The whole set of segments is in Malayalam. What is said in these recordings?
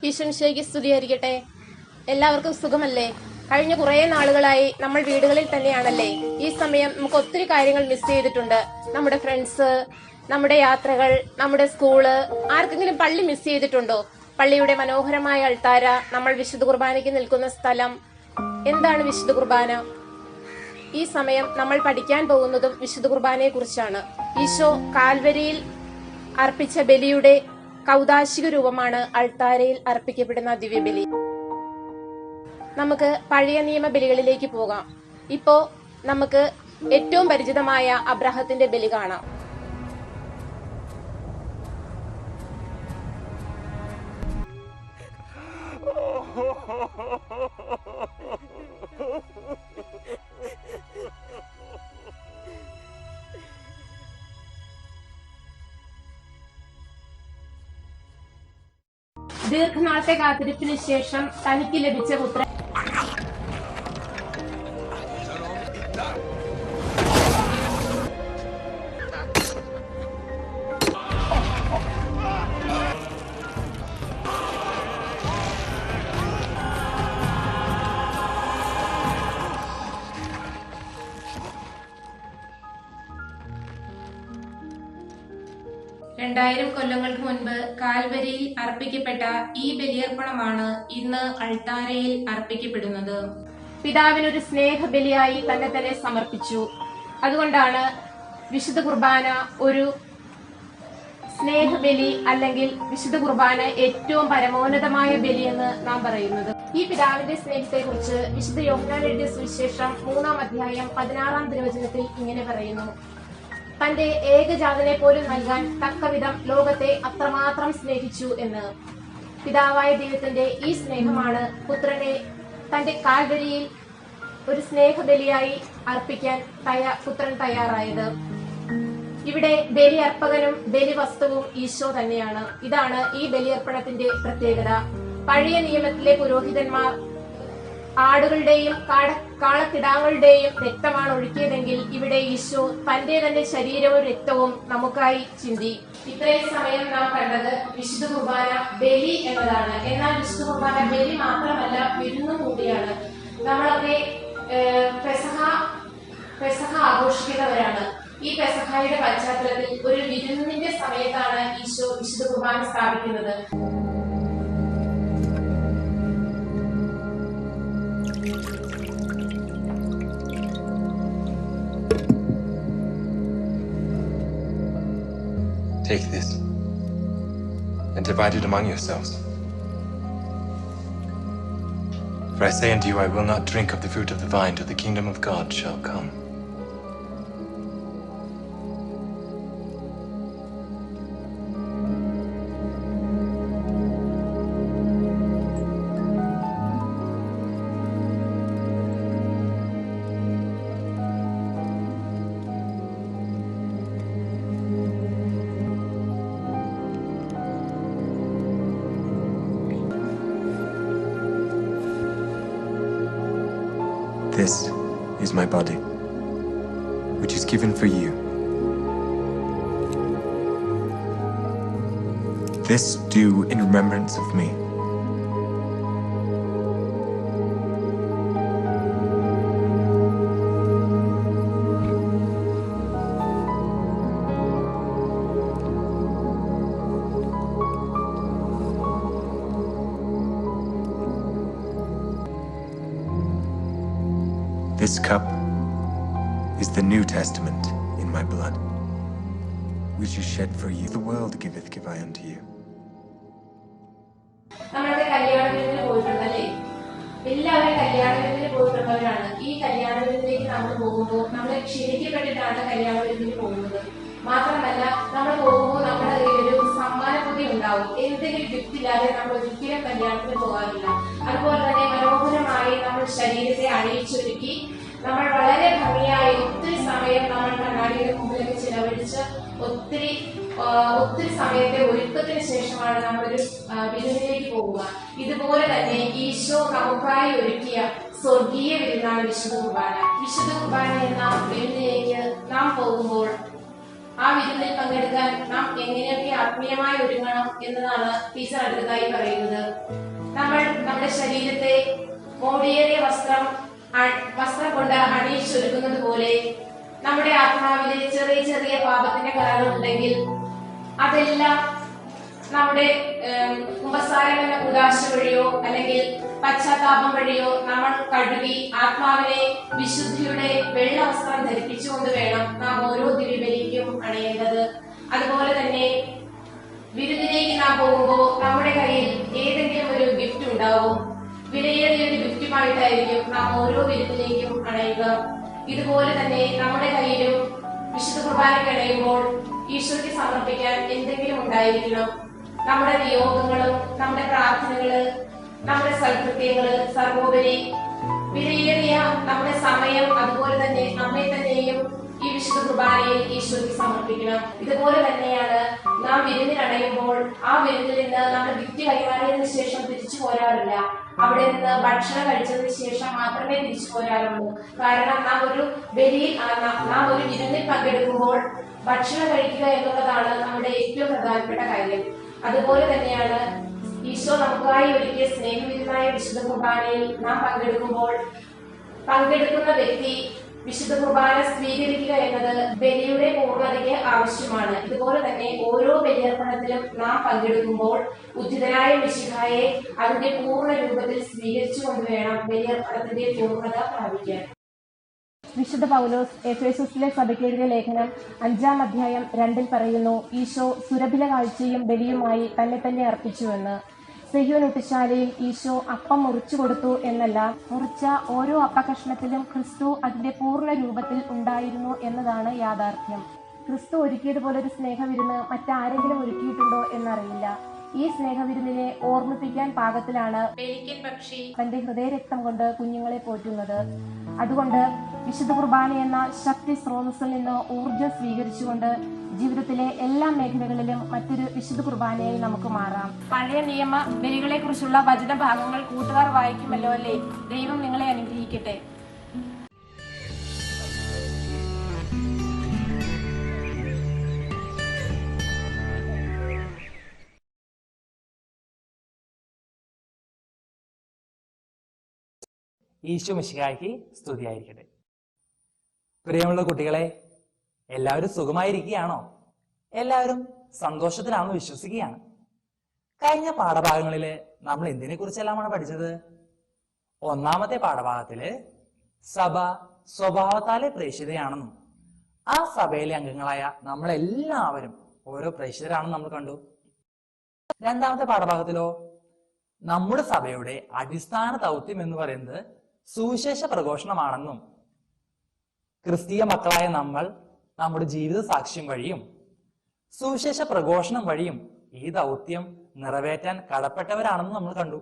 ഈശ്വരനിലേക്ക് സ്തുതിയായിരിക്കട്ടെ. എല്ലാവർക്കും സുഖമല്ലേ? കഴിഞ്ഞ കുറേ നാളുകളായി നമ്മൾ വീടുകളിൽ തന്നെയാണല്ലേ. ഈ സമയം നമുക്ക് ഒത്തിരി കാര്യങ്ങൾ മിസ് ചെയ്തിട്ടുണ്ട്. നമ്മുടെ ഫ്രണ്ട്സ്, നമ്മുടെ യാത്രകൾ, നമ്മുടെ സ്കൂള്. ആർക്കെങ്കിലും പള്ളി മിസ് ചെയ്തിട്ടുണ്ടോ? പള്ളിയുടെ മനോഹരമായ അൾത്താര, നമ്മൾ വിശുദ്ധ കുർബാനയ്ക്ക് നിൽക്കുന്ന സ്ഥലം. എന്താണ് വിശുദ്ധ കുർബാന? ഈ സമയം നമ്മൾ പഠിക്കാൻ പോകുന്നതും വിശുദ്ധ കുർബാനയെ കുറിച്ചാണ്. ഈശോ കാൽവരിയിൽ അർപ്പിച്ച ബലിയുടെ കൗദാശിക രൂപമാണ് അൾത്താരയിൽ അർപ്പിക്കപ്പെടുന്ന ദിവ്യബലി. നമുക്ക് പഴയ നിയമ ബലികളിലേക്ക് പോകാം. ഇപ്പോ നമുക്ക് ഏറ്റവും പരിചിതമായ അബ്രാഹത്തിന്റെ ബലി കാണാം. ദീർഘനാളത്തെ കാത്തിരിപ്പിന് ശേഷം തനിക്ക് ലഭിച്ച പുത്രൻ രണ്ടായിരം കൊല്ലങ്ങൾക്ക് മുൻപ് കാൽവരിയിൽ അർപ്പിക്കപ്പെട്ട ഈ ബലിയർപ്പണമാണ് ഇന്ന് അൾത്താരയിൽ അർപ്പിക്കപ്പെടുന്നത്. പിതാവിനൊരു സ്നേഹബലിയായി തന്നെ തന്നെ സമർപ്പിച്ചു. അതുകൊണ്ടാണ് വിശുദ്ധ കുർബാന ഒരു സ്നേഹബലി, അല്ലെങ്കിൽ വിശുദ്ധ കുർബാന ഏറ്റവും പരമോന്നതമായ ബലിയെന്ന് നാം പറയുന്നത്. ഈ പിതാവിന്റെ സ്നേഹത്തെ കുറിച്ച് വിശുദ്ധ യോഹന്നാൻ എഴുതിയ സുവിശേഷം 3-ാം അധ്യായം 16-ാം തിരുവചനത്തിൽ ഇങ്ങനെ പറയുന്നു: തന്റെ ഏകജാതനെ പോലും നൽകാൻ തക്കവിധം ലോകത്തെ അത്രമാത്രം സ്നേഹിച്ചു എന്ന്. പിതാവായ ദൈവത്തിന്റെ ഈ സ്നേഹമാണ് പുത്രനെ തന്റെ കാൽവരിയിൽ ഒരു സ്നേഹബലിയായി അർപ്പിക്കാൻ പുത്രൻ തയ്യാറായത്. ഇവിടെ ബലിയർപ്പകനും ബലിവസ്തുവും ഈശോ തന്നെയാണ്. ഇതാണ് ഈ ബലിയർപ്പണത്തിന്റെ പ്രത്യേകത. പഴയ നിയമത്തിലെ പുരോഹിതന്മാർ ആടുകളുടെയും കാളക്കിടാങ്ങളുടെയും രക്തമാണ് ഒഴുക്കിയതെങ്കിൽ ഇവിടെ ഈശോ തന്റെ തന്നെ ശരീരവും രക്തവും നമുക്കായി ചിന്തി. ഇത്രയും സമയം നാം കണ്ടത് വിശുദ്ധ കുർബാന ബലി എന്നതാണ്. എന്നാൽ വിശുദ്ധ കുർബാന ബലി മാത്രമല്ല, വിരുന്നും കൂടിയാണ്. നമ്മളൊക്കെ പെസഹ ആഘോഷിക്കുന്നവരാണ്. ഈ പെസഹായുടെ പശ്ചാത്തലത്തിൽ ഒരു വിരുന്നിന്റെ സമയത്താണ് ഈശോ വിശുദ്ധ കുർബാന സ്ഥാപിക്കുന്നത്. Take this and divide it among yourselves. For I say unto you, I will not drink of the fruit of the vine till the kingdom of God shall come. This is my body, which is given for you. This do in remembrance of me. This cup is the New Testament in my blood, which is shed for you. The world give I unto you. നമ്മുടെ കല്യാണത്തിന് പോയിട്ടുണ്ടല്ലേ? എല്ലാവരും കല്യാണത്തിന് പോയിട്ടുള്ളവരാണ്. ഈ കല്യാണത്തിലേക്ക് നമ്മൾ പോകുമ്പോൾ നമ്മൾ ക്ഷണിക്കപ്പെട്ടിട്ടാണ് കല്യാണത്തിന് പോകുന്നത്. മാത്രമല്ല, നമ്മൾ പോകുമ്പോൾ നമ്മുടെ കയ്യിൽ ഒരു സമ്മാനപ്പൊതി ഉണ്ടാവും. എന്തെങ്കിലും ഗിഫ്റ്റ് ഇല്ലാതെ നമ്മൾ ഒരിക്കലും കല്യാണത്തിന് പോകാറില്ല. അതുപോലെ തന്നെ മനോഹരമായി നമ്മൾ ശരീരത്തെ അണിയിച്ചൊരുക്കി നമ്മൾ വളരെ ഭംഗിയായി ഒത്തിരി സമയം നമ്മൾ കണ്ണാടിയുടെ മുമ്പിലൊക്കെ ചിലവഴിച്ച് ഒത്തിരി സമയത്തെ ഒരുക്കത്തിന് ശേഷമാണ് നമ്മളൊരു വിരുന്നിലേക്ക് പോവുക. ഇതുപോലെ തന്നെ ഈശോ നമുക്കായി ഒരുക്കിയ സ്വർഗീയ വിരുന്നാണ് വിശുദ്ധ കുർബാന. വിശുദ്ധ കുർബാന എന്ന വിരുന്നിലേക്ക് നാം പോകുമ്പോൾ ആ വിരുന്നിൽ പങ്കെടുക്കാൻ നാം എങ്ങനെയൊക്കെ ആത്മീയമായി ഒരുങ്ങണം എന്നതാണ് ടീച്ചർ അടുത്തതായി പറയുന്നത്. നമ്മൾ നമ്മുടെ ശരീരത്തെ മോടിയേറിയ വസ്ത്രം കൊണ്ട് അണിയിച്ചൊരുക്കുന്നത് പോലെ നമ്മുടെ ആത്മാവിലെ ചെറിയ ചെറിയ പാപത്തിന്റെ കറകൾ ഉണ്ടെങ്കിൽ അതെല്ലാം നമ്മുടെ കുമ്പസാരം എന്ന ഉദാശ വഴിയോ അല്ലെങ്കിൽ പശ്ചാത്താപം വഴിയോ നമ്മൾ കഴുകി ആത്മാവിനെ വിശുദ്ധിയുടെ വെള്ള വസ്ത്രം ധരിപ്പിച്ചുകൊണ്ട് വേണം നാം ഓരോ ദിവ്യബലിക്കും അണയേണ്ടത്. അതുപോലെ തന്നെ വിരുന്നിലേക്ക് നാം പോകുമ്പോൾ നമ്മുടെ കയ്യിൽ ഏതെങ്കിലും ഒരു ഗിഫ്റ്റ് ഉണ്ടാവും. വിലയേറിയ ഒരു ഗിഫ്റ്റുമായിട്ടായിരിക്കും നാം ഓരോ വിരുന്നിലേക്കും അണയുക. ഇതുപോലെ തന്നെ നമ്മുടെ കയ്യിലും വിശുദ്ധ കുർബാനയ്ക്ക് അണയുമ്പോൾ ഈശോയ്ക്ക് സമർപ്പിക്കാൻ എന്തെങ്കിലും ഉണ്ടായിരിക്കണം. നമ്മുടെ നിയോഗങ്ങളും നമ്മുടെ പ്രാർത്ഥനകള്, നമ്മുടെ സൽകൃത്യങ്ങള്, സർവോപരി വിലയേറിയ നമ്മുടെ സമയം, അതുപോലെ തന്നെ നമ്മെ തന്നെയും ഈ വിശുദ്ധ കുർബാനയിൽ ഈശോയ്ക്ക് സമർപ്പിക്കണം. ഇതുപോലെ തന്നെയാണ് നാം വിരുന്നിനടയുമ്പോൾ ആ വിരുന്നിൽ നിന്ന് നമ്മൾ ഗിഫ്റ്റ് കൈമാറിയതിനു ശേഷം തിരിച്ചു പോരാറില്ല. അവിടെ നിന്ന് ഭക്ഷണം കഴിച്ചതിന് ശേഷം മാത്രമേ തിരിച്ചു പോരാറുള്ളൂ. കാരണം നാം ഒരു വിരുന്നിൽ പങ്കെടുക്കുമ്പോൾ ഭക്ഷണം കഴിക്കുക എന്നുള്ളതാണ് നമ്മുടെ ഏറ്റവും പ്രധാനപ്പെട്ട കാര്യം. അതുപോലെ തന്നെയാണ് ഈശോ നമുക്കായി ഒരുക്കിയ സ്നേഹവിരുന്നായ വിശുദ്ധ കുർബാനയിൽ നാം പങ്കെടുക്കുമ്പോൾ പങ്കെടുക്കുന്ന വ്യക്തി വിശുദ്ധ കുർബാന സ്വീകരിക്കുക എന്നത് ബലിയുടെ പൂർണ്ണതയ്ക്ക് ആവശ്യമാണ്. ഇതുപോലെ തന്നെ ഓരോ ബലിയർപ്പണത്തിലും നാം പങ്കെടുക്കുമ്പോൾ ഉചിതനായ മിശിഹായെ അതിന്റെ പൂർണ്ണ രൂപത്തിൽ സ്വീകരിച്ചുകൊണ്ട് വേണം ബലിയർപ്പണത്തിന്റെ പൂർണ്ണത പ്രാപിക്കാൻ. വിശുദ്ധ പൗലോസ് എഫേസസിലെ സഭയ്ക്കെതിരെ ലേഖനം 5-ാം അധ്യായം 2 പറയുന്നു, ഈശോ സുരഭില കാഴ്ചയും ബലിയുമായി തന്നെ അർപ്പിച്ചുവെന്ന്. സെഹ്യോൻ ഉട്ടുശാലയിൽ ഈശോ അപ്പം മുറിച്ചു കൊടുത്തു എന്നല്ല, മുറിച്ച ഓരോ അപ്പകഷ്ണത്തിലും ക്രിസ്തു അതിന്റെ പൂർണ്ണ രൂപത്തിൽ ഉണ്ടായിരുന്നു എന്നതാണ് യാഥാർത്ഥ്യം. ക്രിസ്തു ഒരുക്കിയതുപോലൊരു സ്നേഹവിരുന്ന് മറ്റാരെങ്കിലും ഒരുക്കിയിട്ടുണ്ടോ എന്നറിയില്ല. ഈ സ്നേഹവിരുന്നിനെ ഓർമ്മിപ്പിക്കാൻ പാകത്തിലാണ് പേലിക്കൻ പക്ഷി തന്റെ ഹൃദയരക്തം കൊണ്ട് കുഞ്ഞുങ്ങളെ പോറ്റുന്നത്. അതുകൊണ്ട് വിശുദ്ധ കുർബാന എന്ന ശക്തി സ്രോതസ്സിൽ നിന്ന് ഊർജ്ജം സ്വീകരിച്ചുകൊണ്ട് ജീവിതത്തിലെ എല്ലാ മേഖലകളിലും മറ്റൊരു വിശുദ്ധ കുർബാനയായി നമുക്ക് മാറാം. പഴയ നിയമ ബലികളെ കുറിച്ചുള്ള വചന ഭാഗങ്ങൾ കൂട്ടുകാർ വായിക്കുമല്ലോ അല്ലേ? ദൈവം നിങ്ങളെ അനുഗ്രഹിക്കട്ടെ. ഈശോ മിശിഹായ്ക്ക് സ്തുതിയായിരിക്കട്ടെ. പ്രിയമുള്ള കുട്ടികളെ, എല്ലാവരും സുഖമായിരിക്കുകയാണോ? എല്ലാവരും സന്തോഷത്തിലാണെന്ന് വിശ്വസിക്കുകയാണ്. കഴിഞ്ഞ പാഠഭാഗങ്ങളില് നമ്മൾ എന്തിനെ കുറിച്ചെല്ലാമാണ് പഠിച്ചത്? ഒന്നാമത്തെ പാഠഭാഗത്തില് സഭ സ്വഭാവത്താലെ പ്രേക്ഷിതയാണെന്നും ആ സഭയിലെ അംഗങ്ങളായ നമ്മളെല്ലാവരും ഓരോ പ്രേക്ഷിതരാണെന്ന് നമ്മൾ കണ്ടു. രണ്ടാമത്തെ പാഠഭാഗത്തിലോ നമ്മുടെ സഭയുടെ അടിസ്ഥാന ദൗത്യം എന്ന് പറയുന്നത് സുവിശേഷ പ്രഘോഷണമാണെന്നും ക്രിസ്തീയ മക്കളായ നമ്മൾ നമ്മുടെ ജീവിത സാക്ഷ്യം വഴിയും സുവിശേഷ പ്രഘോഷണം വഴിയും ഈ ദൗത്യം നിറവേറ്റാൻ കടപ്പെട്ടവരാണെന്ന് നമ്മൾ കണ്ടു.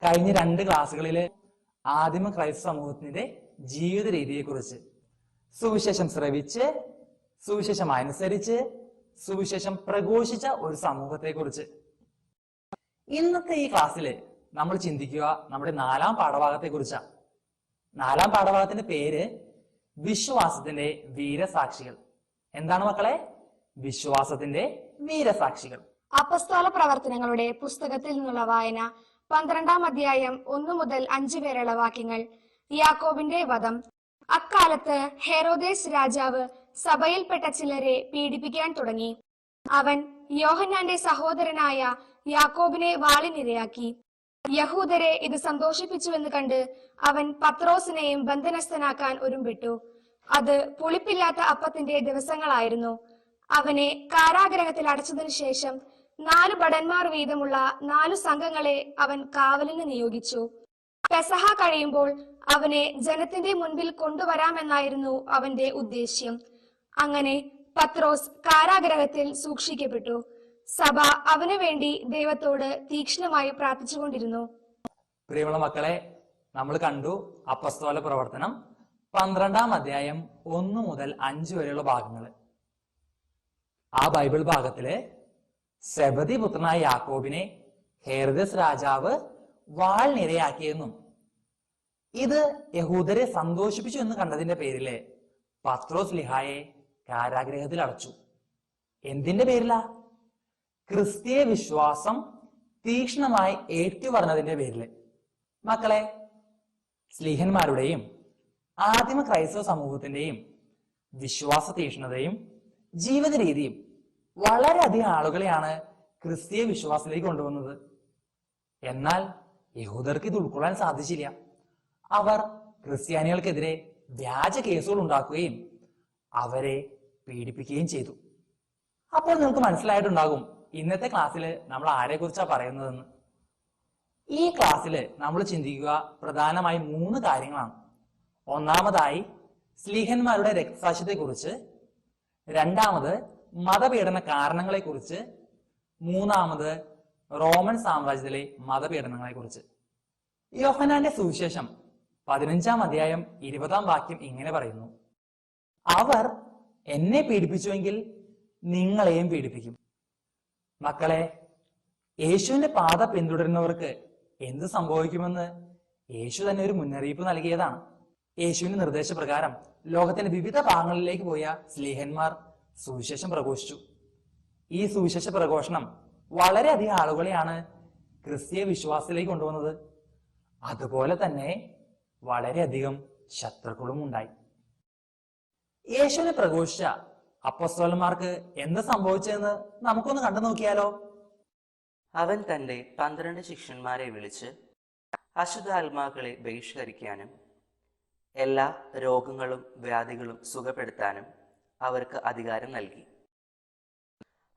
കഴിഞ്ഞ 2 ക്ലാസ്സുകളില് ആദിമ ക്രൈസ്തവ സമൂഹത്തിന്റെ ജീവിത രീതിയെക്കുറിച്ച്, സുവിശേഷം ശ്രവിച്ച് സുവിശേഷം അനുസരിച്ച് സുവിശേഷം പ്രഘോഷിച്ച ഒരു സമൂഹത്തെക്കുറിച്ച്. ഇന്നത്തെ ഈ ക്ലാസ്സില് നമ്മൾ ചിന്തിക്കുക നമ്മുടെ 4-ാം പാഠഭാഗത്തെ കുറിച്ചാണ്. 4-ാം പാഠഭാഗത്തിന്റെ പേര് വിശ്വാസത്തിന്റെ വീരസാക്ഷികൾ. എന്താണ് മക്കളെ? വിശ്വാസത്തിന്റെ വീരസാക്ഷികൾ. അപ്പസ്തോല പ്രവർത്തനങ്ങളുടെ പുസ്തകത്തിൽ നിന്നുള്ള വായന 12-ാം അധ്യായം 1 മുതൽ 5 വരെയുള്ള വാക്യങ്ങൾ. യാക്കോബിന്റെ വധം. അക്കാലത്ത് ഹെരോദേസ് രാജാവ് സഭയിൽപ്പെട്ട ചിലരെ പീഡിപ്പിക്കാൻ തുടങ്ങി. അവൻ യോഹന്നാന്റെ സഹോദരനായ യാക്കോബിനെ വാളിനിരയാക്കി. യഹൂദരെ ഇത് സന്തോഷിപ്പിച്ചുവെന്ന് കണ്ട് അവൻ പത്രോസിനെയും ബന്ധനസ്ഥനാക്കാൻ ഒരുമ്പിട്ടു. അത് പുളിപ്പില്ലാത്ത അപ്പത്തിന്റെ ദിവസങ്ങളായിരുന്നു. അവനെ കാരാഗ്രഹത്തിൽ അടച്ചതിനു ശേഷം 4 ഭടന്മാർ വീതമുള്ള 4 സംഘങ്ങളെ അവൻ കാവലിന് നിയോഗിച്ചു. പെസഹ കഴിയുമ്പോൾ അവനെ ജനത്തിന്റെ മുൻപിൽ കൊണ്ടുവരാമെന്നായിരുന്നു അവന്റെ ഉദ്ദേശ്യം. അങ്ങനെ പത്രോസ് കാരാഗ്രഹത്തിൽ സൂക്ഷിക്കപ്പെട്ടു. സഭ അവനു വേണ്ടി ദൈവത്തോട് തീക്ഷ്ണമായി പ്രാർത്ഥിച്ചുകൊണ്ടിരുന്നു. പ്രിയമുള്ള മക്കളെ, നമ്മൾ കണ്ടു അപ്പസ്തോല പ്രവർത്തനം 12-ാം അധ്യായം 1 മുതൽ 5 വരെയുള്ള ഭാഗങ്ങൾ. ആ ബൈബിൾ ഭാഗത്തില് സെബദി പുത്രനായ യാക്കോബിനെ ഹെരോദസ് രാജാവ് വാൾ നിരയാക്കിയെന്നും ഇത് യഹൂദരെ സന്തോഷിപ്പിച്ചു എന്ന് കണ്ടതിന്റെ പേരില് പത്രോസ് ലിഹായെ കാരാഗ്രഹത്തിൽ അടച്ചു. എന്തിന്റെ പേരിലാ? ക്രിസ്തീയ വിശ്വാസം തീക്ഷ്ണമായി ഏറ്റുപറഞ്ഞതിന്റെ പേരില്. മക്കളെ, സ്ലീഹന്മാരുടെയും ആദിമ ക്രൈസ്തവ സമൂഹത്തിന്റെയും വിശ്വാസ തീക്ഷ്ണതയും ജീവിത രീതിയും വളരെയധികം ആളുകളെയാണ് ക്രിസ്തീയ വിശ്വാസത്തിലേക്ക് കൊണ്ടുവന്നത്. എന്നാൽ യഹൂദർക്ക് ഇത് ഉൾക്കൊള്ളാൻ സാധിച്ചില്ല. അവർ ക്രിസ്ത്യാനികൾക്കെതിരെ വ്യാജ കേസുകൾ ഉണ്ടാക്കുകയും അവരെ പീഡിപ്പിക്കുകയും ചെയ്തു. അപ്പോൾ നിങ്ങൾക്ക് മനസ്സിലായിട്ടുണ്ടാകും ഇന്നത്തെ ക്ലാസ്സിൽ നമ്മൾ ആരെ കുറിച്ചാ പറയുന്നതെന്ന്. ഈ ക്ലാസ്സിൽ നമ്മൾ ചിന്തിക്കുക പ്രധാനമായി 3 കാര്യങ്ങളാണ്. ഒന്നാമതായി സ്ലീഹന്മാരുടെ രക്തസാക്ഷ്യത്തെക്കുറിച്ച്, രണ്ടാമത് മതപീഡന കാരണങ്ങളെ കുറിച്ച്, മൂന്നാമത് റോമൻ സാമ്രാജ്യത്തിലെ മതപീഡനങ്ങളെ കുറിച്ച്. യോഹന്നാന്റെ സുവിശേഷം 15-ാം അധ്യായം 20-ാം വാക്യം ഇങ്ങനെ പറയുന്നു: അവർ എന്നെ പീഡിപ്പിച്ചുവെങ്കിൽ നിങ്ങളെയും പീഡിപ്പിക്കും. മക്കളെ, യേശുവിന്റെ പാത പിന്തുടരുന്നവർക്ക് എന്ത് സംഭവിക്കുമെന്ന് യേശു തന്നെ ഒരു മുന്നറിയിപ്പ് നൽകിയതാണ്. യേശുവിന്റെ നിർദ്ദേശപ്രകാരം ലോകത്തിന്റെ വിവിധ ഭാഗങ്ങളിലേക്ക് പോയ സ്ലീഹന്മാർ സുവിശേഷം പ്രഘോഷിച്ചു. ഈ സുവിശേഷ പ്രഘോഷണം വളരെയധികം ആളുകളെയാണ് ക്രിസ്തീയ വിശ്വാസത്തിലേക്ക് കൊണ്ടുവന്നത്. അതുപോലെ തന്നെ വളരെയധികം ശത്രുക്കളും ഉണ്ടായി. യേശുവിനെ പ്രഘോഷിച്ച അപ്പോസ്തലന്മാർക്ക് എന്ത് സംഭവിച്ചതെന്ന് നമുക്കൊന്ന് കണ്ടു നോക്കിയാലോ? അവൻ തന്റെ 12 ശിഷ്യന്മാരെ വിളിച്ച് അശുദ്ധാത്മാക്കളെ ബഹിഷ്കരിക്കാനും എല്ലാ രോഗങ്ങളും വ്യാധികളും സുഖപ്പെടുത്താനും അവർക്ക് അധികാരം നൽകി.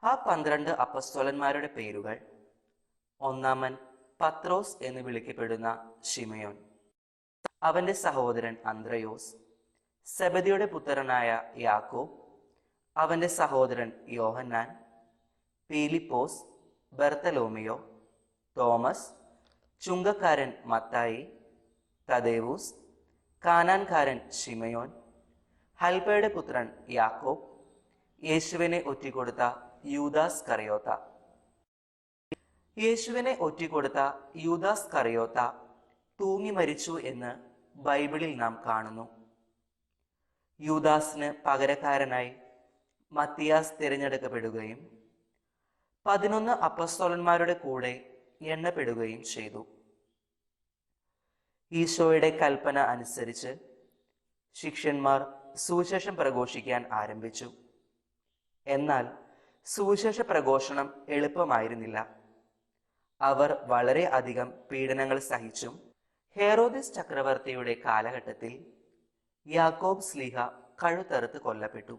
ആ 12 അപ്പസ്തോലന്മാരുടെ പേരുകൾ: ഒന്നാമൻ പത്രോസ് എന്ന് വിളിക്കപ്പെടുന്ന ശിമയോൻ, അവന്റെ സഹോദരൻ അന്ത്രയോസ്, സെബദിയുടെ പുത്രനായ യാക്കോബ്, അവന്റെ സഹോദരൻ യോഹന്നാൻ, പീലിപ്പോസ്, ബർത്തലോമിയോ, തോമസ്, ചുങ്കക്കാരൻ മത്തായി, തദേവൂസ്, കാനാൻകാരൻ ശിമയോൻ, ഹൽബയുടെ പുത്രൻ യാക്കോബ്, യേശുവിനെ ഒറ്റിക്കൊടുത്ത യൂദാസ് കറിയോത്ത. യേശുവിനെ ഒറ്റിക്കൊടുത്ത യൂദാസ് കറിയോത്ത തൂങ്ങി മരിച്ചു എന്ന് ബൈബിളിൽ നാം കാണുന്നു. യൂദാസിന് പകരക്കാരനായി മത്തിയാസ് തിരഞ്ഞെടുക്കപ്പെടുകയും 11 അപ്പസ്തോലന്മാരുടെ കൂടെ എണ്ണപ്പെടുകയും ചെയ്തു. ഈശോയുടെ കൽപ്പന അനുസരിച്ച് ശിഷ്യന്മാർ സുവിശേഷം പ്രഘോഷിക്കാൻ ആരംഭിച്ചു. എന്നാൽ സുവിശേഷ പ്രഘോഷണം എളുപ്പമായിരുന്നില്ല. അവർ വളരെ അധികം പീഡനങ്ങൾ സഹിച്ചും. ഹെറോദസ് ചക്രവർത്തിയുടെ കാലഘട്ടത്തിൽ യാക്കോബ് സ്ലീഹ കഴുത്തറുത്ത് കൊല്ലപ്പെട്ടു.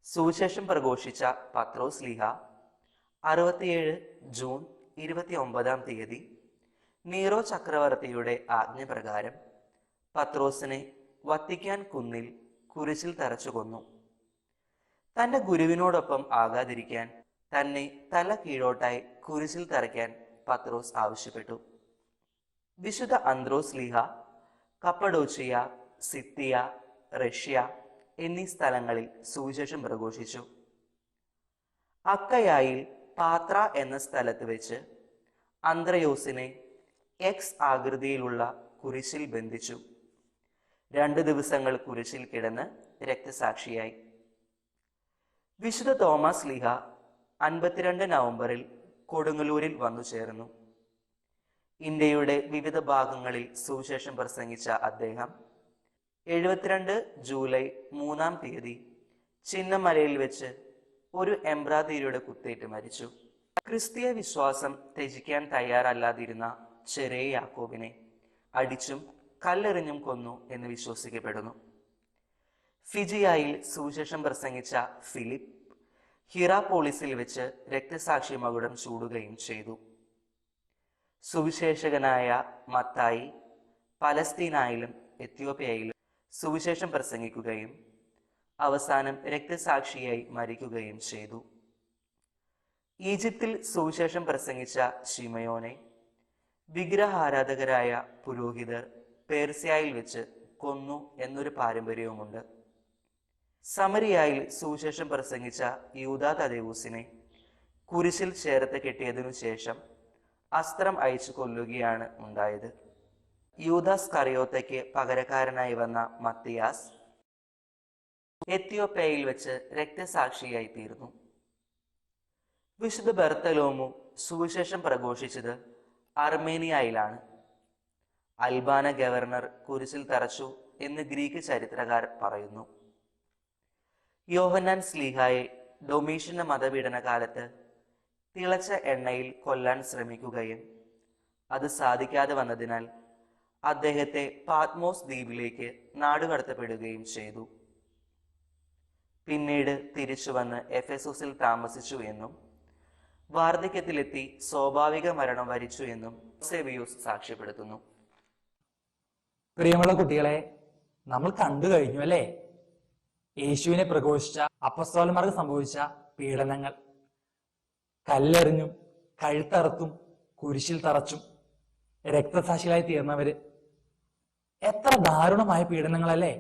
സുവിശേഷം പ്രഘോഷിച്ച പത്രോസ് സ്ലീഹ 67 ജൂൺ 29-ാം തീയതി നീറോ ചക്രവർത്തിയുടെ ആജ്ഞപ്രകാരം പത്രോസിനെ വത്തിക്കാൻ കുന്നിൽ കുരിശിൽ തറച്ചു കൊന്നു. തന്റെ ഗുരുവിനോടൊപ്പം ആകാതിരിക്കാൻ തന്നെ തല കീഴോട്ടായി കുരിശിൽ തറയ്ക്കാൻ പത്രോസ് ആവശ്യപ്പെട്ടു. വിശുദ്ധ അന്ത്രോസ് ലീഹ കപ്പഡോച്ചിയ, സിത്തിയ, റഷ്യ എന്നീ സ്ഥലങ്ങളിൽ സുവിശേഷം പ്രഘോഷിച്ചു. അക്കയായിൽ പാത്ര എന്ന സ്ഥലത്ത് വെച്ച് അന്ത്രയോസിനെ എക്സ് ആകൃതിയിലുള്ള കുരിശിൽ ബന്ധിച്ചു. 2 ദിവസങ്ങൾ കുരിശിൽ കിടന്ന് രക്തസാക്ഷിയായി. വിശുദ്ധ തോമസ് ലീഹ 52 നവംബറിൽ കൊടുങ്ങല്ലൂരിൽ വന്നു ചേർന്നു. ഇന്ത്യയുടെ വിവിധ ഭാഗങ്ങളിൽ സുവിശേഷം പ്രസംഗിച്ച അദ്ദേഹം 72 ജൂലൈ 3-ാം തീയതി ചിന്നമലയിൽ വെച്ച് ഒരു എംബ്രാതിരിയുടെ കുത്തേറ്റ് മരിച്ചു. ക്രിസ്തീയ വിശ്വാസം ത്യജിക്കാൻ തയ്യാറല്ലാതിരുന്ന ചെറിയ യാക്കോബിനെ അടിച്ചും കല്ലെറിഞ്ഞും കൊന്നു എന്ന് വിശ്വസിക്കപ്പെടുന്നു. ഫിജിയായിൽ സുവിശേഷം പ്രസംഗിച്ച ഫിലിപ്പ് ഹിറാപോളിസിൽ വെച്ച് രക്തസാക്ഷി മകുടം ചൂടുകയും ചെയ്തു. സുവിശേഷകനായ മത്തായി പലസ്തീനായിലും എത്യോപ്യയിലും സുവിശേഷം പ്രസംഗിക്കുകയും അവസാനം രക്തസാക്ഷിയായി മരിക്കുകയും ചെയ്തു. ഈജിപ്തിൽ സുവിശേഷം പ്രസംഗിച്ച ശിമയോനെ വിഗ്രഹാരാധകരായ പുരോഹിതർ പേർസ്യയിൽ വെച്ച് കൊന്നു എന്നൊരു പാരമ്പര്യവുമുണ്ട്. സമരിയായിൽ സുവിശേഷം പ്രസംഗിച്ച യൂദാ തദേവൂസിനെ കുരിശിൽ ചേർത്ത് കെട്ടിയതിനു ശേഷം അസ്ത്രം അയച്ചു കൊല്ലുകയാണ് ഉണ്ടായത്. യൂദാസ് കറിയോത്തയ്ക്ക് പകരക്കാരനായി വന്ന മത്തിയാസ് എത്യോപ്യയിൽ വെച്ച് രക്തസാക്ഷിയായി തീർന്നു. വിശുദ്ധ ബർത്തലോമു സുവിശേഷം പ്രഘോഷിച്ചത് അർമേനിയയിലാണ്. അൽബാന ഗവർണർ കുരിശിൽ തറച്ചു എന്ന് ഗ്രീക്ക് ചരിത്രകാർ പറയുന്നു. യോഹന്നാൻ സ്ലീഹായെ ഡൊമീഷ്യന്റെ മതപീഡന കാലത്ത് തിളച്ച എണ്ണയിൽ കൊല്ലാൻ ശ്രമിക്കുകയും അത് സാധിക്കാതെ വന്നതിനാൽ അദ്ദേഹത്തെ പാത്മോസ് ദ്വീപിലേക്ക് നാടുകടത്തപ്പെടുകയും ചെയ്തു. പിന്നീട് തിരിച്ചു വന്ന് എഫെസോസിൽ താമസിച്ചു എന്നും വാർദ്ധക്യത്തിലെത്തി സ്വാഭാവിക മരണം വരിച്ചു എന്നും യൂസേബിയൂസ് സാക്ഷ്യപ്പെടുത്തുന്നു. പ്രിയമുള്ള കുട്ടികളെ, നമ്മൾ കണ്ടു കഴിഞ്ഞു അല്ലേ? യേശുവിനെ പ്രഘോഷിച്ച അപ്പസ്തോലന്മാർക്ക് സംഭവിച്ച പീഡനങ്ങൾ. കല്ലെറിഞ്ഞും കഴുത്തറുത്തും കുരിശിൽ തറച്ചും രക്തസാക്ഷികളായി തീർന്നവര്. എത്ര ദാരുണമായ പീഡനങ്ങളല്ലേ?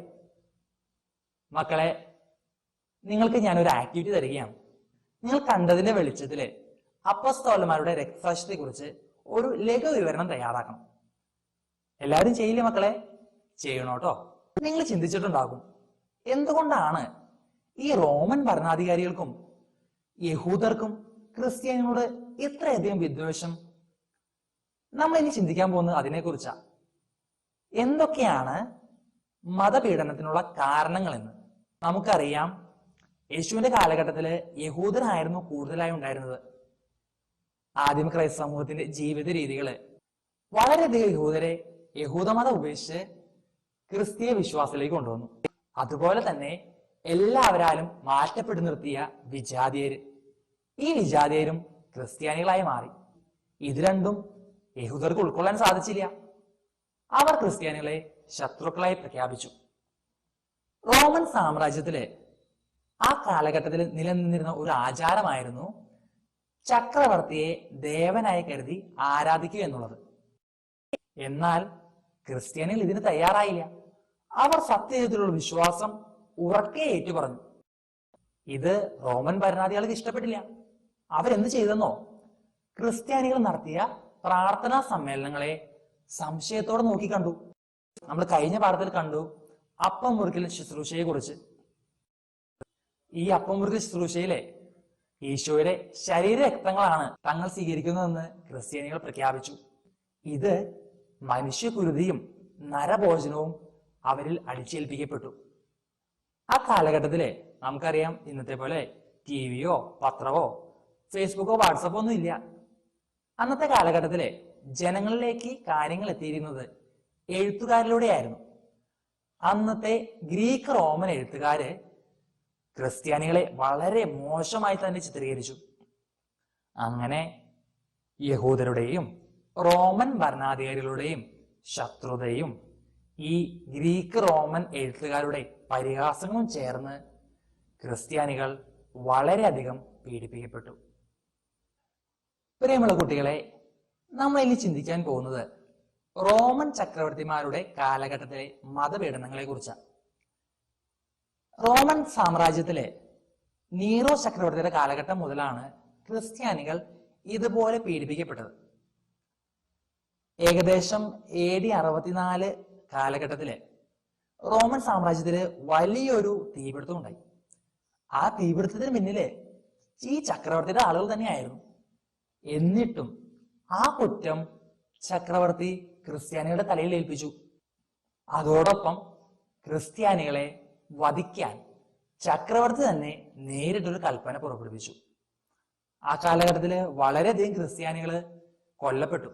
മക്കളെ, നിങ്ങൾക്ക് ഞാനൊരു ആക്ടിവിറ്റി തരികയാണ്. നിങ്ങൾ കണ്ടതിന്റെ വെളിച്ചത്തില് അപ്പസ്തോലന്മാരുടെ രക്തസാക്ഷ്യത്തെ കുറിച്ച് ഒരു ലഘു വിവരണം തയ്യാറാക്കണം. എല്ലാവരും ചെയ്യില്ലേ മക്കളെ? ചെയ്യണോട്ടോ. നിങ്ങൾ ചിന്തിച്ചിട്ടുണ്ടാകും, എന്തുകൊണ്ടാണ് ഈ റോമൻ ഭരണാധികാരികൾക്കും യഹൂദർക്കും ക്രിസ്ത്യാനികളോട് ഇത്രയധികം വിദ്വേഷം? നമ്മൾ ഇനി ചിന്തിക്കാൻ പോകുന്നത് അതിനെക്കുറിച്ചാ. എന്തൊക്കെയാണ് മതപീഡനത്തിനുള്ള കാരണങ്ങളെന്ന് നമുക്കറിയാം. യേശുവിന്റെ കാലഘട്ടത്തില് യഹൂദരായിരുന്നു കൂടുതലായി ഉണ്ടായിരുന്നത്. ആദിമ ക്രൈസ്തവ സമൂഹത്തിന്റെ ജീവിത രീതികള് വളരെയധികം യഹൂദരെ യഹൂദമതം ഉപേക്ഷിച്ച് ക്രിസ്തീയ വിശ്വാസത്തിലേക്ക് കൊണ്ടുവന്നു. അതുപോലെ തന്നെ എല്ലാവരാലും മാറ്റപ്പെട്ടു നിർത്തിയ വിജാതീയര്, ഈ വിജാതീയരും ക്രിസ്ത്യാനികളായി മാറി. ഇത് രണ്ടും യഹൂദർക്ക് ഉൾക്കൊള്ളാൻ സാധിച്ചില്ല. അവർ ക്രിസ്ത്യാനികളെ ശത്രുക്കളായി പ്രഖ്യാപിച്ചു. റോമൻ സാമ്രാജ്യത്തില് ആ കാലഘട്ടത്തിൽ നിലനിന്നിരുന്ന ഒരു ആചാരമായിരുന്നു ചക്രവർത്തിയെ ദേവനായി കരുതി ആരാധിക്കുക എന്നുള്ളത്. എന്നാൽ ക്രിസ്ത്യാനികൾ ഇതിന് തയ്യാറായില്ല. അവർ സത്യത്തിലുള്ള വിശ്വാസം ഉറക്കെ ഏറ്റുപറഞ്ഞു. ഇത് റോമൻ ഭരണാധികാരികൾക്ക് ഇഷ്ടപ്പെട്ടില്ല. അവരെന്ത് ചെയ്തെന്നോ? ക്രിസ്ത്യാനികൾ നടത്തിയ പ്രാർത്ഥനാ സമ്മേളനങ്ങളെ സംശയത്തോടെ നോക്കിക്കണ്ടു. നമ്മൾ കഴിഞ്ഞ പാഠത്തിൽ കണ്ടു അപ്പം മുറിക്കൽ ശുശ്രൂഷയെ കുറിച്ച്. ഈ അപ്പം മുറിക്കൽ ശുശ്രൂഷയിലെ ഈശോയുടെ ശരീരരക്തങ്ങളാണ് തങ്ങൾ സ്വീകരിക്കുന്നതെന്ന് ക്രിസ്ത്യാനികൾ പ്രഖ്യാപിച്ചു. ഇത് മനുഷ്യകുരുതിയും നരഭോജനവും അവരിൽ അടിച്ചേൽപ്പിക്കപ്പെട്ടു. ആ കാലഘട്ടത്തില് നമുക്കറിയാം, ഇന്നത്തെ പോലെ ടിവിയോ പത്രമോ ഫേസ്ബുക്കോ വാട്സപ്പോ ഒന്നും ഇല്ല. അന്നത്തെ കാലഘട്ടത്തില് ജനങ്ങളിലേക്ക് കാര്യങ്ങൾ എത്തിയിരുന്നത് എഴുത്തുകാരിലൂടെയായിരുന്നു. അന്നത്തെ ഗ്രീക്ക് റോമൻ എഴുത്തുകാര് ക്രിസ്ത്യാനികളെ വളരെ മോശമായി തന്നെ ചിത്രീകരിച്ചു. അങ്ങനെ യഹൂദരുടെയും റോമൻ ഭരണാധികാരികളുടെയും ശത്രുതയും ഈ ഗ്രീക്ക് റോമൻ എഴുത്തുകാരുടെ പരിഹാസങ്ങളും ചേർന്ന് ക്രിസ്ത്യാനികൾ വളരെയധികം പീഡിപ്പിക്കപ്പെട്ടു. പ്രിയമുള്ള കുട്ടികളെ, നമ്മൾ ഇനി ചിന്തിക്കാൻ പോകുന്നത് റോമൻ ചക്രവർത്തിമാരുടെ കാലഘട്ടത്തിലെ മതപീഡനങ്ങളെ കുറിച്ചാണ്. റോമൻ സാമ്രാജ്യത്തിലെ നീറോ ചക്രവർത്തിയുടെ കാലഘട്ടം മുതലാണ് ക്രിസ്ത്യാനികൾ ഇതുപോലെ പീഡിപ്പിക്കപ്പെട്ടത്. ഏകദേശം AD 64 കാലഘട്ടത്തില് റോമൻ സാമ്രാജ്യത്തില് വലിയൊരു തീപിടുത്തം ഉണ്ടായി. ആ തീപിടുത്തത്തിന് പിന്നില് ഈ ചക്രവർത്തിയുടെ ആളുകൾ തന്നെയായിരുന്നു. എന്നിട്ടും ആ കുറ്റം ചക്രവർത്തി ക്രിസ്ത്യാനികളുടെ തലയിൽ ഏൽപ്പിച്ചു. അതോടൊപ്പം ക്രിസ്ത്യാനികളെ വധിക്കാൻ ചക്രവർത്തി തന്നെ നേരിട്ടൊരു കൽപ്പന പുറപ്പെടുവിച്ചു. ആ കാലഘട്ടത്തില് വളരെയധികം ക്രിസ്ത്യാനികള് കൊല്ലപ്പെട്ടു.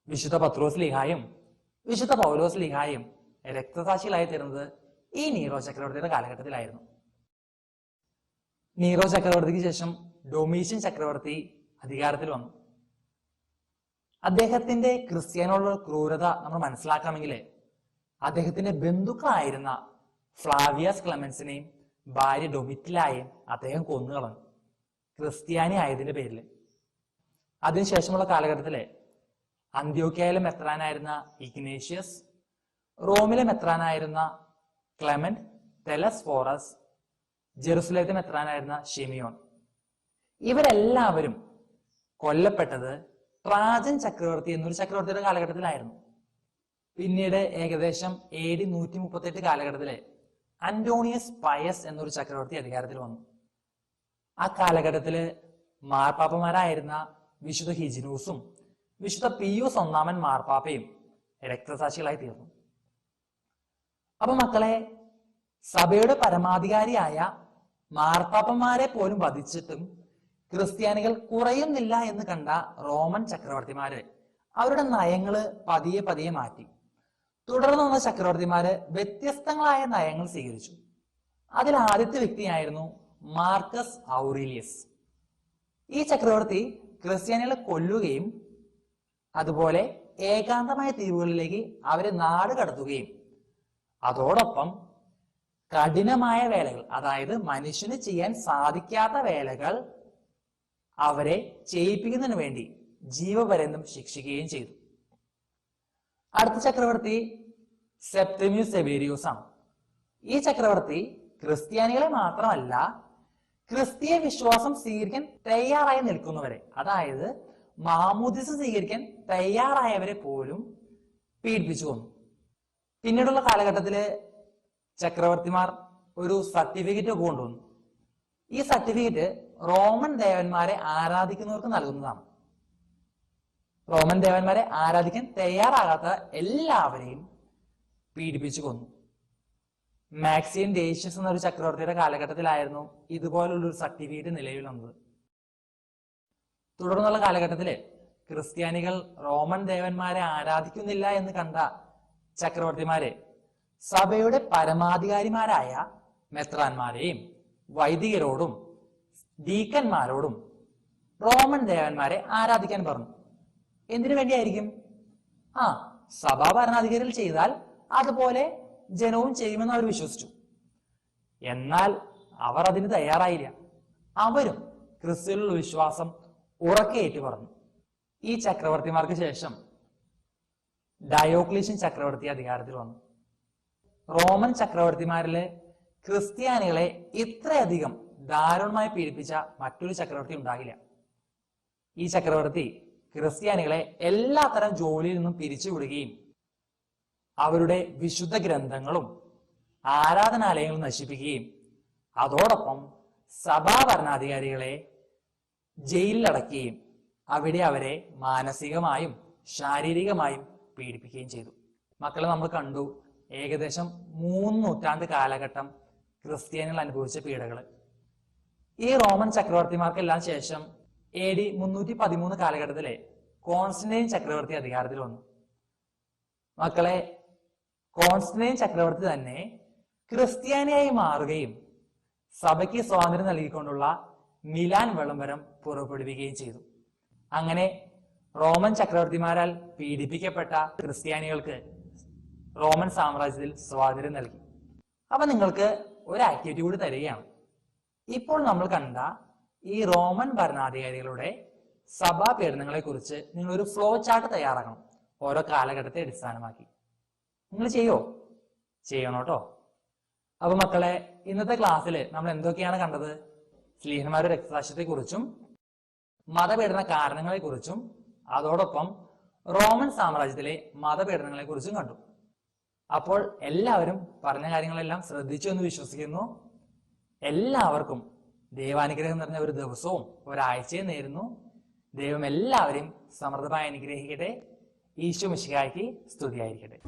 വിശുദ്ധ പത്രോസ് ലീഹായും വിശുദ്ധ പൗലോസ് ലീഹായും രക്തസാക്ഷികളായി തീർന്നത് ഈ നീറോ ചക്രവർത്തിയുടെ കാലഘട്ടത്തിലായിരുന്നു. നീറോ ചക്രവർത്തിക്ക് ശേഷം ഡൊമീഷ്യൻ ചക്രവർത്തി അധികാരത്തിൽ വന്നു. അദ്ദേഹത്തിന്റെ ക്രിസ്ത്യാനികളുടെ ക്രൂരത നമ്മൾ മനസ്സിലാക്കണമെങ്കിൽ അദ്ദേഹത്തിന്റെ ബന്ധുക്കളായിരുന്ന ഫ്ലാവിയസ് ക്ലെമൻസിനെയും ഭാര്യ ഡൊമിറ്റിലായും അദ്ദേഹം കൊന്നുകളഞ്ഞു, ക്രിസ്ത്യാനി ആയതിന്റെ പേരിൽ. അതിനുശേഷമുള്ള കാലഘട്ടത്തിലെ അന്ത്യോക്യയിലെ മെത്രാനായിരുന്ന ഇഗ്നേഷ്യസ്, റോമിലെ മെത്രാനായിരുന്ന ക്ലെമന്റ് തെലസ്ഫോറസ്, ജെറുസലേത്തെ മെത്രാനായിരുന്ന ഷിമിയോൻ, ഇവരെല്ലാവരും കൊല്ലപ്പെട്ടത് ട്രാജൻ ചക്രവർത്തി എന്നൊരു ചക്രവർത്തിയുടെ കാലഘട്ടത്തിലായിരുന്നു. പിന്നീട് ഏകദേശം AD 138 കാലഘട്ടത്തില് അന്റോണിയസ് പയസ് എന്നൊരു ചക്രവർത്തി അധികാരത്തിൽ വന്നു. ആ കാലഘട്ടത്തില് മാർപ്പാപ്പമാരായിരുന്ന വിശുദ്ധ ഹിജിനൂസും വിശുദ്ധ പിയൂസ് ഒന്നാമൻ മാർപ്പാപ്പയും രക്തസാക്ഷികളായി തീർന്നു. അപ്പൊ മക്കളെ, സഭയുടെ പരമാധികാരിയായ മാർപ്പാപ്പന്മാരെ പോലും വധിച്ചിട്ടും ക്രിസ്ത്യാനികൾ കുറയുന്നില്ല എന്ന് കണ്ട റോമൻ ചക്രവർത്തിമാര് അവരുടെ നയങ്ങള് പതിയെ പതിയെ മാറ്റി. തുടർന്ന് വന്ന ചക്രവർത്തിമാര് വ്യത്യസ്തങ്ങളായ നയങ്ങൾ സ്വീകരിച്ചു. അതിൽ ആദ്യത്തെ വ്യക്തിയായിരുന്നു മാർക്കസ് ഔറീലിയസ്. ഈ ചക്രവർത്തി ക്രിസ്ത്യാനികളെ കൊല്ലുകയും അതുപോലെ ഏകാന്തമായ ദ്വീപുകളിലേക്ക് അവരെ നാട് കടത്തുകയും അതോടൊപ്പം കഠിനമായ വേലകൾ, അതായത് മനുഷ്യന് ചെയ്യാൻ സാധിക്കാത്ത വേലകൾ അവരെ ചെയ്യിപ്പിക്കുന്നതിന് വേണ്ടി ജീവപര്യന്തം ശിക്ഷിക്കുകയും ചെയ്തു. അടുത്ത ചക്രവർത്തി സെപ്തിമിയസ് സെവേരിയോസ് ആണ്. ഈ ചക്രവർത്തി ക്രിസ്ത്യാനികളെ മാത്രമല്ല, ക്രിസ്തീയ വിശ്വാസം സ്വീകരിക്കാൻ തയ്യാറായി നിൽക്കുന്നവരെ, അതായത് മാമോദിസ സ്വീകരിക്കാൻ തയ്യാറായവരെ പോലും പീഡിപ്പിച്ചു കൊന്നു. പിന്നീടുള്ള കാലഘട്ടത്തില് ചക്രവർത്തിമാർ ഒരു സർട്ടിഫിക്കറ്റ് ഒക്കെ കൊണ്ടുവന്നു. ഈ സർട്ടിഫിക്കറ്റ് റോമൻ ദേവന്മാരെ ആരാധിക്കുന്നവർക്ക് നൽകുന്നതാണ്. റോമൻ ദേവന്മാരെ ആരാധിക്കാൻ തയ്യാറാകാത്ത എല്ലാവരെയും പീഡിപ്പിച്ചു കൊന്നു. മാക്സിയൻ ഡേഷ്യസ് എന്നൊരു ചക്രവർത്തിയുടെ കാലഘട്ടത്തിലായിരുന്നു ഇതുപോലുള്ളൊരു സർട്ടിഫിക്കറ്റ് നിലവിൽ വന്നത്. തുടർന്നുള്ള കാലഘട്ടത്തില് ക്രിസ്ത്യാനികൾ റോമൻ ദേവന്മാരെ ആരാധിക്കുന്നില്ല എന്ന് കണ്ട ചക്രവർത്തിമാരെ സഭയുടെ പരമാധികാരിമാരായ മെത്രാന്മാരെയും വൈദികരോടും ഡീക്കന്മാരോടും റോമൻ ദേവന്മാരെ ആരാധിക്കാൻ പറഞ്ഞു. എന്തിനു വേണ്ടിയായിരിക്കും? സഭാ ഭരണാധികാരികൾ ചെയ്താൽ അതുപോലെ ജനവും ചെയ്യുമെന്ന് അവർ വിശ്വസിച്ചു. എന്നാൽ അവർ അതിന് തയ്യാറായില്ല. അവരും ക്രിസ്തുവിലുള്ള വിശ്വാസം ഉറക്കെ ഏറ്റു പറഞ്ഞു. ഈ ചക്രവർത്തിമാർക്ക് ശേഷം ഡയോക്ലീഷ്യൻ ചക്രവർത്തി അധികാരത്തിൽ വന്നു. റോമൻ ചക്രവർത്തിമാരിലെ ക്രിസ്ത്യാനികളെ ഇത്രയധികം ദാരുണമായി പീഡിപ്പിച്ച മറ്റൊരു ചക്രവർത്തി ഉണ്ടാകില്ല. ഈ ചക്രവർത്തി ക്രിസ്ത്യാനികളെ എല്ലാത്തരം ജോലിയിൽ നിന്നും പിരിച്ചുവിടുകയും അവരുടെ വിശുദ്ധ ഗ്രന്ഥങ്ങളും ആരാധനാലയങ്ങളും നശിപ്പിക്കുകയും അതോടൊപ്പം സഭാ ഭരണാധികാരികളെ ജയിലിലടക്കുകയും അവിടെ അവരെ മാനസികമായും ശാരീരികമായും പീഡിപ്പിക്കുകയും ചെയ്തു. മക്കളെ, നമ്മൾ കണ്ടു ഏകദേശം 3 നൂറ്റാണ്ട് കാലഘട്ടം ക്രിസ്ത്യാനികൾ അനുഭവിച്ച പീഡകള്. ഈ റോമൻ ചക്രവർത്തിമാർക്കെല്ലാം ശേഷം AD 313 കാലഘട്ടത്തിലെ കോൺസ്റ്റന്റൈൻ ചക്രവർത്തി അധികാരത്തിൽ വന്നു. മക്കളെ, കോൺസ്റ്റന്റൈൻ ചക്രവർത്തി തന്നെ ക്രിസ്ത്യാനിയായി മാറുകയും സഭയ്ക്ക് സ്വാതന്ത്ര്യം നൽകിക്കൊണ്ടുള്ള മിലാൻ വിളംബരം പുറപ്പെടുവിക്കുകയും ചെയ്തു. അങ്ങനെ റോമൻ ചക്രവർത്തിമാരാൽ പീഡിപ്പിക്കപ്പെട്ട ക്രിസ്ത്യാനികൾക്ക് റോമൻ സാമ്രാജ്യത്തിൽ സ്വാതന്ത്ര്യം നൽകി. അപ്പൊ നിങ്ങൾക്ക് ഒരു ആക്ടിവിറ്റി കൂടി തരികയാണ്. ഇപ്പോൾ നമ്മൾ കണ്ട ഈ റോമൻ ഭരണാധികാരികളുടെ സഭാ പീഡനങ്ങളെ കുറിച്ച് നിങ്ങൾ ഒരു ഫ്ലോ ചാർട്ട് തയ്യാറാക്കണം, ഓരോ കാലഘട്ടത്തെ അടിസ്ഥാനമാക്കി. നിങ്ങൾ ചെയ്യണം കേട്ടോ. അപ്പൊ മക്കളെ, ഇന്നത്തെ ക്ലാസ്സിൽ നമ്മൾ എന്തൊക്കെയാണ് കണ്ടത്? സ്ലീഹന്മാരുടെ രക്തസാക്ഷ്യത്തെ കുറിച്ചും മതപീഡന കാരണങ്ങളെ കുറിച്ചും അതോടൊപ്പം റോമൻ സാമ്രാജ്യത്തിലെ മതപീഡനങ്ങളെ കുറിച്ചും കണ്ടു. അപ്പോൾ എല്ലാവരും പറഞ്ഞ കാര്യങ്ങളെല്ലാം ശ്രദ്ധിച്ചു എന്ന് വിശ്വസിക്കുന്നു. എല്ലാവർക്കും ദൈവാനുഗ്രഹം നിറഞ്ഞ ഒരു ദിവസവും ഒരാഴ്ചയും നേരുന്നു. ദൈവം എല്ലാവരെയും സമൃദ്ധമായി അനുഗ്രഹിക്കട്ടെ. ഈശോ മിശിഹായ്ക്ക് സ്തുതിയായിരിക്കട്ടെ.